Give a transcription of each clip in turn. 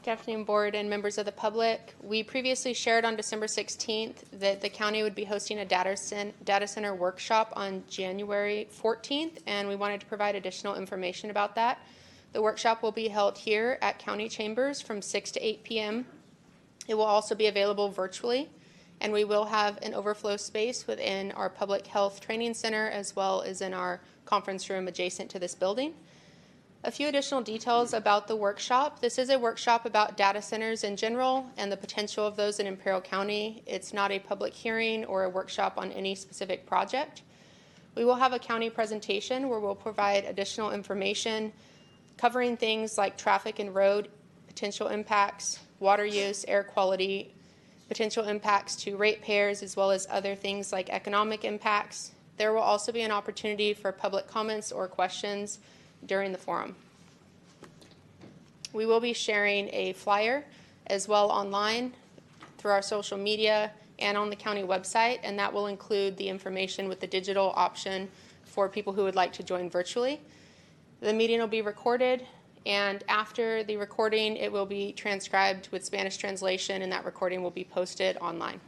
Good afternoon, Board and members of the public. We previously shared on December 16th that the county would be hosting a data center workshop on January 14th, and we wanted to provide additional information about that. The workshop will be held here at County Chambers from 6 to 8 p.m. It will also be available virtually, and we will have an overflow space within our Public Health Training Center as well as in our conference room adjacent to this building. A few additional details about the workshop. This is a workshop about data centers in general and the potential of those in Imperial County. It's not a public hearing or a workshop on any specific project. We will have a county presentation where we'll provide additional information covering things like traffic and road potential impacts, water use, air quality, potential impacts to ratepayers, as well as other things like economic impacts. There will also be an opportunity for public comments or questions during the forum. We will be sharing a flyer as well online through our social media and on the county website, and that will include the information with the digital option for people who would like to join virtually. The meeting will be recorded, and after the recording, it will be transcribed with Spanish translation, and that recording will be posted online.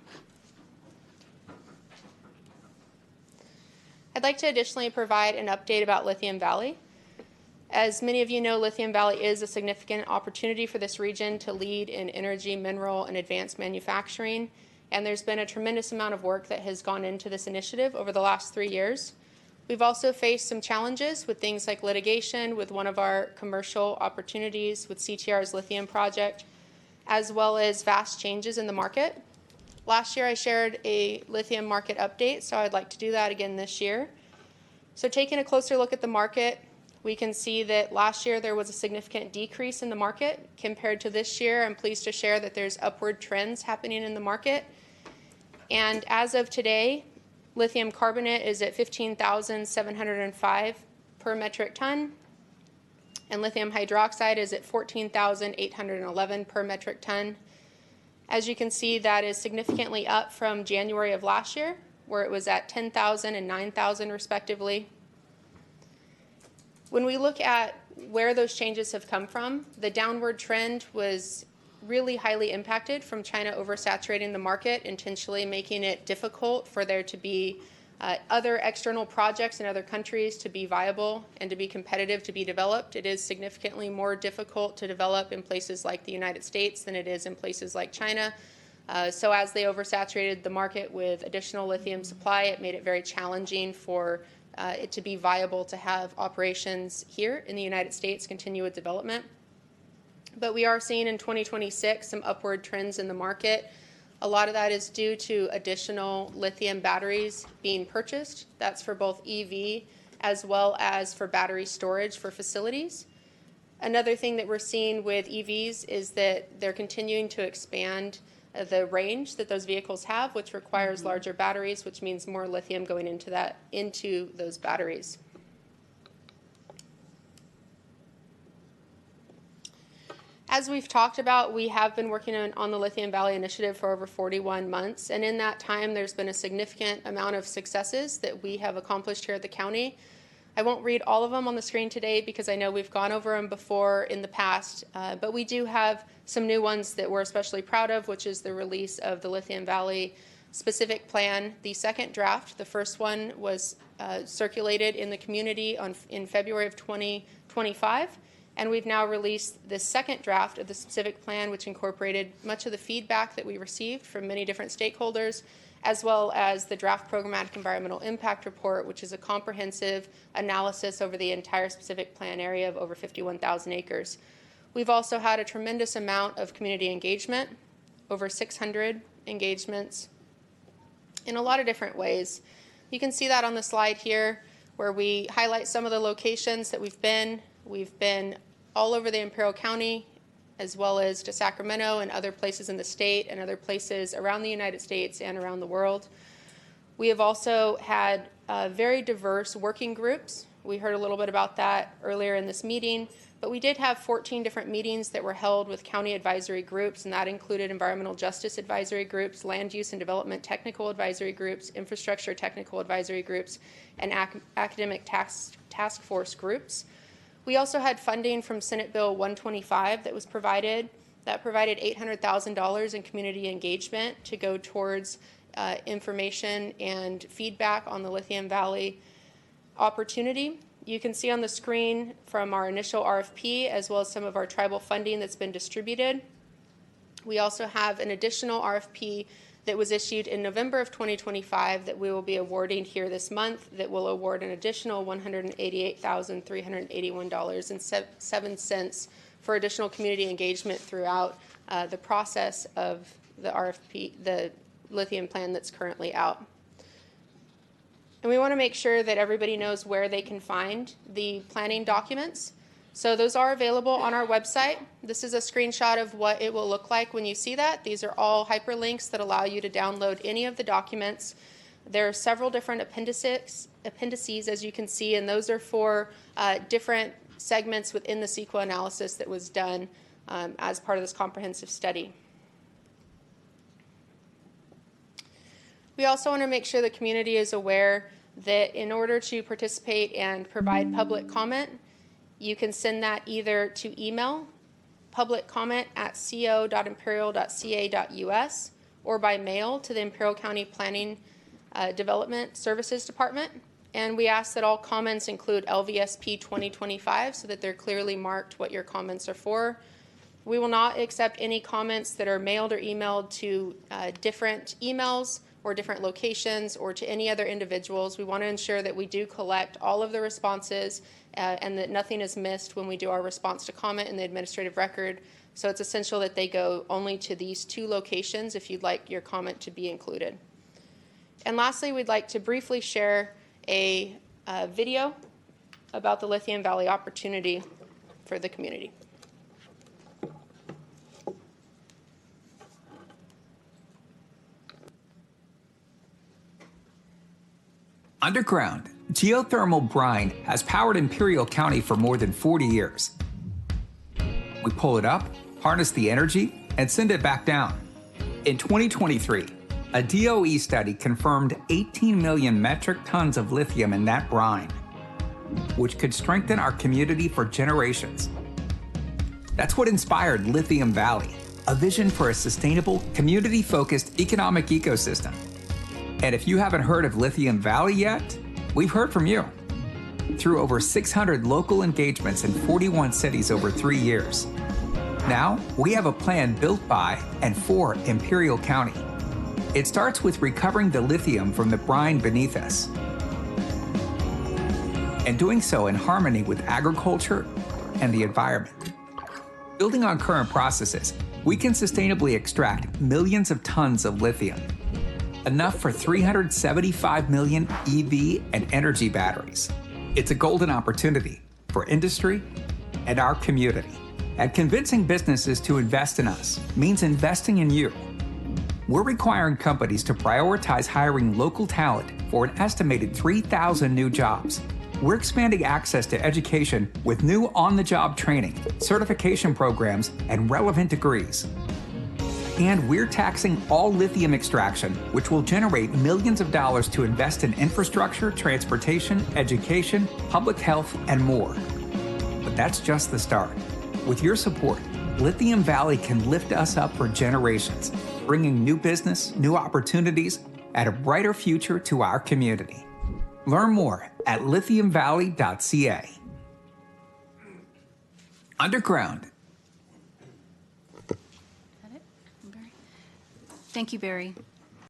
I'd like to additionally provide an update about Lithium Valley. As many of you know, Lithium Valley is a significant opportunity for this region to lead in energy, mineral, and advanced manufacturing, and there's been a tremendous amount of work that has gone into this initiative over the last 3 years. We've also faced some challenges with things like litigation with one of our commercial opportunities with CTR's lithium project, as well as vast changes in the market. Last year I shared a lithium market update, so I'd like to do that again this year. So taking a closer look at the market, we can see that last year there was a significant decrease in the market. Compared to this year, I'm pleased to share that there's upward trends happening in the market. And as of today, lithium carbonate is at 15,705 per metric ton, and lithium hydroxide is at 14,811 per metric ton. As you can see, that is significantly up from January of last year, where it was at 10,000 and 9,000 respectively. When we look at where those changes have come from, the downward trend was really highly impacted from China oversaturating the market, intentionally making it difficult for there to be other external projects in other countries to be viable and to be competitive to be developed. It is significantly more difficult to develop in places like the United States than it is in places like China. So as they oversaturated the market with additional lithium supply, it made it very challenging for it to be viable to have operations here in the United States continue with development. But we are seeing in 2026 some upward trends in the market. A lot of that is due to additional lithium batteries being purchased. That's for both EV as well as for battery storage for facilities. Another thing that we're seeing with EVs is that they're continuing to expand the range that those vehicles have, which requires larger batteries, which means more lithium going into those batteries. As we've talked about, we have been working on the Lithium Valley Initiative for over 41 months, and in that time there's been a significant amount of successes that we have accomplished here at the county. I won't read all of them on the screen today because I know we've gone over them before in the past, but we do have some new ones that we're especially proud of, which is the release of the Lithium Valley Specific Plan, the second draft. The first one was circulated in the community in February of 2025, and we've now released the second draft of the Specific Plan, which incorporated much of the feedback that we received from many different stakeholders, as well as the draft Programmatic Environmental Impact Report, which is a comprehensive analysis over the entire Specific Plan area of over 51,000 acres. We've also had a tremendous amount of community engagement, over 600 engagements in a lot of different ways. You can see that on the slide here where we highlight some of the locations that we've been. We've been all over the Imperial County, as well as to Sacramento and other places in the state and other places around the United States and around the world. We have also had very diverse working groups. We heard a little bit about that earlier in this meeting, but we did have 14 different meetings that were held with county advisory groups, and that included environmental justice advisory groups, land use and development technical advisory groups, infrastructure technical advisory groups, and academic task force groups. We also had funding from Senate Bill 125 that was provided that provided $800,000 in community engagement to go towards information and feedback on the Lithium Valley opportunity. You can see on the screen from our initial RFP as well as some of our tribal funding that's been distributed. We also have an additional RFP that was issued in November of 2025 that we will be awarding here this month that will award an additional $188,381.07 for additional community engagement throughout the process of the RFP, the lithium plan that's currently out. And we want to make sure that everybody knows where they can find the planning documents. So those are available on our website. This is a screenshot of what it will look like when you see that. These are all hyperlinks that allow you to download any of the documents. There are several different appendices as you can see, and those are for different segments within the CEQA analysis that was done as part of this comprehensive study. We also want to make sure the community is aware that in order to participate and provide public comment, you can send that either to email, publiccomment@co.imperial.ca.us, or by mail to the Imperial County Planning Development Services Department. And we ask that all comments include LVSP 2025 so that they're clearly marked what your comments are for. We will not accept any comments that are mailed or emailed to different emails or different locations or to any other individuals. We want to ensure that we do collect all of the responses and that nothing is missed when we do our response to comment in the administrative record. So it's essential that they go only to these two locations if you'd like your comment to be included. And lastly, we'd like to briefly share a video about the Lithium Valley opportunity for the community. Underground, geothermal brine has powered Imperial County for more than 40 years. We pull it up, harness the energy, and send it back down. In 2023, a DOE study confirmed 18 million metric tons of lithium in that brine, which could strengthen our community for generations. That's what inspired Lithium Valley, a vision for a sustainable, community-focused economic ecosystem. And if you haven't heard of Lithium Valley yet, we've heard from you. Through over 600 local engagements in 41 cities over 3 years. Now, we have a plan built by and for Imperial County. It starts with recovering the lithium from the brine beneath us, and doing so in harmony with agriculture and the environment. Building on current processes, we can sustainably extract millions of tons of lithium, enough for 375 million EV and energy batteries. It's a golden opportunity for industry and our community. And convincing businesses to invest in us means investing in you. We're requiring companies to prioritize hiring local talent for an estimated 3,000 new jobs. We're expanding access to education with new on-the-job training, certification programs, and relevant degrees. And we're taxing all lithium extraction, which will generate millions of dollars to invest in infrastructure, transportation, education, public health, and more. But that's just the start. With your support, Lithium Valley can lift us up for generations, bringing new business, new opportunities, and a brighter future to our community. Learn more at lithiumvalley.ca. Underground. Thank you, Barry.